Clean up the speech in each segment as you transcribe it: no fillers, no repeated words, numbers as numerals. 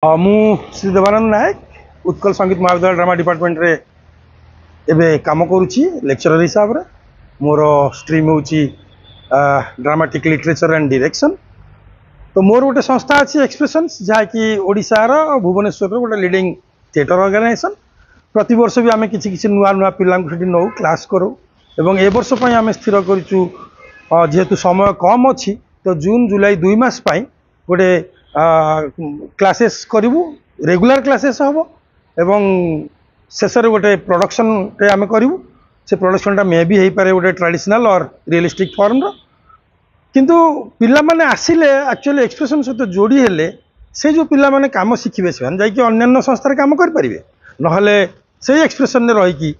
मु श्री देवानंद नायक उत्कल संगीत महाविद्यालय ड्रामा डिपार्टमेंट रे एबे काम करुच्ची लेक्चरर हिसाब रे। मोर स्ट्रीम होची ड्रामाटिक लिटरेचर एंड डायरेक्शन। तो मोर गोटे संस्था अच्छी एक्सप्रेशंस जहाँकि ओडिशार भुवनेश्वर गोटे लीडिंग थिएटर ऑर्गेनाइजेशन। प्रति वर्ष भी आम कि नुआ नुआ पिला नौ क्लास करूँ एवं ए वर्ष आम स्थिर करूँ जेहेतु समय कम अच्छी तो जून जुलाई 2 मास गोटे क्लासेस करूँ रेगुलर क्लासेस हम एवं शेष गोटे प्रोडक्शन आम करूँ। से प्रोडक्शनटा मे भी हो पारे गोटे ट्रेडिशनल और रियलिस्टिक फॉर्म किंतु पिला माने आसिले एक्चुअली एक्सप्रेशन सहित जोड़ी हेले से जो पिला माने काम शिखिबे से जाइए अन्य संस्थार काम करें नहले से एक्सप्रेशन रहीकि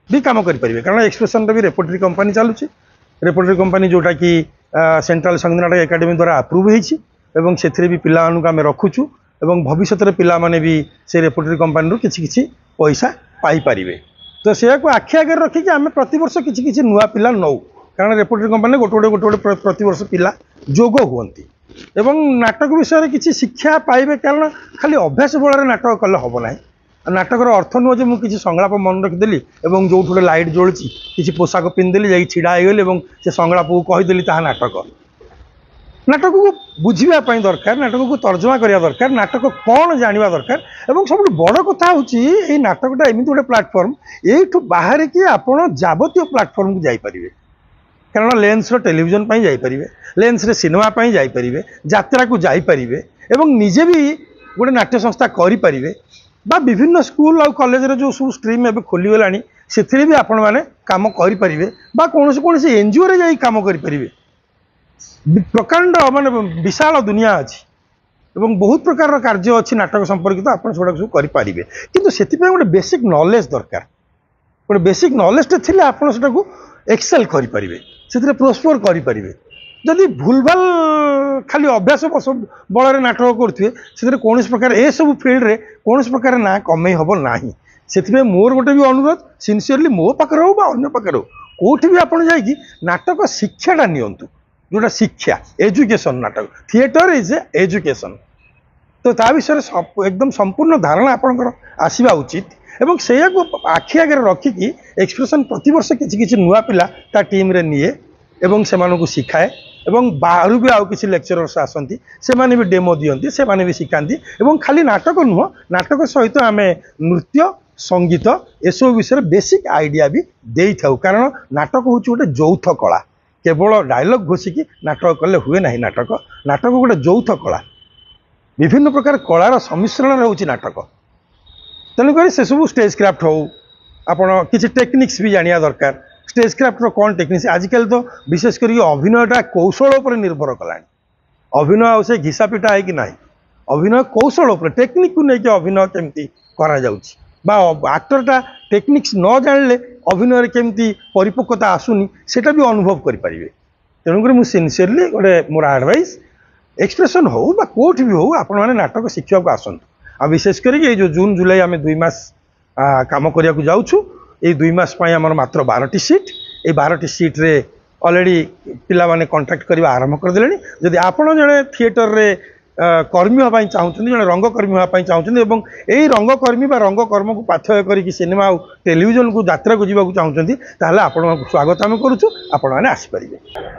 भी काम करें कारण एक्सप्रेशन भी रेपोर्टरी कंपनी चलुची। रेपोर्टरी कंपनी जोटा कि सेंट्रल संगीत नाटक एकेडमी द्वारा अप्रूव होती एवं से भी पिला आम रखुचु एवं भविष्य में पिला माने भी से रेपोर्टरी कंपनी किसी पैसा पाइपर। तो से आखि आगे रखिक आम प्रत वर्ष किसी नुआ पिला नौ कारण रेपोर्टरी कंपनी गोटे गोटे प्रत वर्ष पिला जोग हुंती एवं नाटक विषय किसी शिक्षा पाइबे कारण खाली अभ्यास बल नाटक कले हम ना। नाटकर अर्थ नुह जो मुझे संलाप मन रखिदेली और जो गोटे लाइट जोड़ी किसी पोशाक पिंधिदेली जा छिड़ा होगली से संलाप को कहीदेली ता नाटक। नाटक को बुझापी दरकार नाटक को तर्जमा करने दरकार नाटक कौन जाना दरकार और सब बड़ कथा हूँ नाटकटा एमती गोटे प्लाटफर्म यू बाहर कि आप जावतीय प्लाटफर्म को जापरें कारण लेंस टेलीविजन जापरें लेंस सिनेमा जापरें यात्रा को जापरें और निजे भी गोटे नाट्य संस्था करें बा विभिन्न स्कूल और कॉलेज रे जो सब स्ट्रीम एवं खोलीगला से भी आपण मैंने काम करें बा कौन कौन एनजीओ रे जाई काम करें। प्रकांड माने विशाल दुनिया अच्छी एवं बहुत प्रकार कार्य अच्छी नाटक संपर्कित आप सब करें किंतु से गोटे बेसिक नॉलेज दरकार गोटे बेसिक नॉलेज थे आप एक्सेल करें से प्रोस्पर करें। जदि भूल भाल खाली अभ्यास बल नाटक करुवे से कौन प्रकार ए सब फिल्ड रे कौन प्रकार ना कमे हम ना से मोर गोटे भी अनुरोध सिनसीयरली मो पाखे हो अन्य पाखे हो कौटी भी आप नाटक शिक्षाटा नियंतु जोटा शिक्षा एजुकेशन नाटक थिएटर इज ए एजुकेशन। तो ता विषय एकदम संपूर्ण धारणा आपंकर आसवा उचित एवं से आखि आगे रखिकी एक्सप्रेशन प्रति वर्ष किसी नुआ पिला ता टीम रे निए एवं से शिखाए एवं बाहर भी आउ किसी लेक्चरर्स आसती से माने भी डेमो दियंती से माने भी शिखाती एवं खाली नाटक नुह नाटक सहित आम नृत्य संगीत एसबू विषय बेसिक आइडिया भी दे था कारण नाटक हूँ गोटे यौथ कला केवल डायलॉग घोषिकी नाटक कले हुए ना। नाटक नाटक गोटे यौथ कला विभिन्न प्रकार कलार सम्मिश्रण रोचे नाटक तेणुक से सब स्टेज क्राफ्ट हो आप किसी टेक्निक्स भी जाना दरकार स्टेज क्राफ्टर कौन टेक्निक्स आजिकल तो विशेषकर अभिनयटा कौशल पर निर्भर कला अभिनय आ से घिसा पिटा है कि ना अभिनय कौशल पर टेक्निक को लेकिन अभिनय केमती करा जाउछि बा आक्टरटा टेक्निक्स न जानले अभिनय केमती परिपक्वता आसुनी सेटा भी अनुभव करें। तेणुक मुझे सिनसीयरली गोटे मोर एडवाइस एक्सप्रेशन हो बा कोठी भी हो आपण माने नाटक शिक्षा को आसतु आ विशेष करके जो जून जुलाई आम 2 मास काम करने को जाऊँ ये 2 मास आमर मात्र 12टी सीट ये 12टी सीट रे ऑलरेडी पिला माने कांटेक्ट करने आरंभ करदे। जदि आपण जड़े थिएटर रे कर्मी हाँपाई चाहते जड़े रंगकर्मी हाँपाई चाहते और यही रंगकर्मी रंगकर्म को पाथय कर सिनेमा और टेलीविजन को यात्रा को जावाक चाहते ताहले आपण स्वागत आम करुचु आपण मैंने आसीपारे।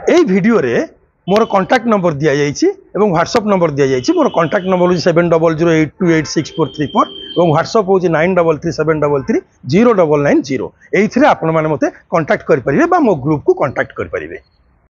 यही वीडियो रे मोर कांटेक्ट नंबर दि जाइए और व्हाट्सअप नंबर दि जाइए मोर कांटेक्ट नंबर हूँ 7008286434 और व्हाट्सअप हूँ 9337330990 ये आपण मैंने मते कांटेक्ट करें मो ग्रुप को कांटेक्ट करें।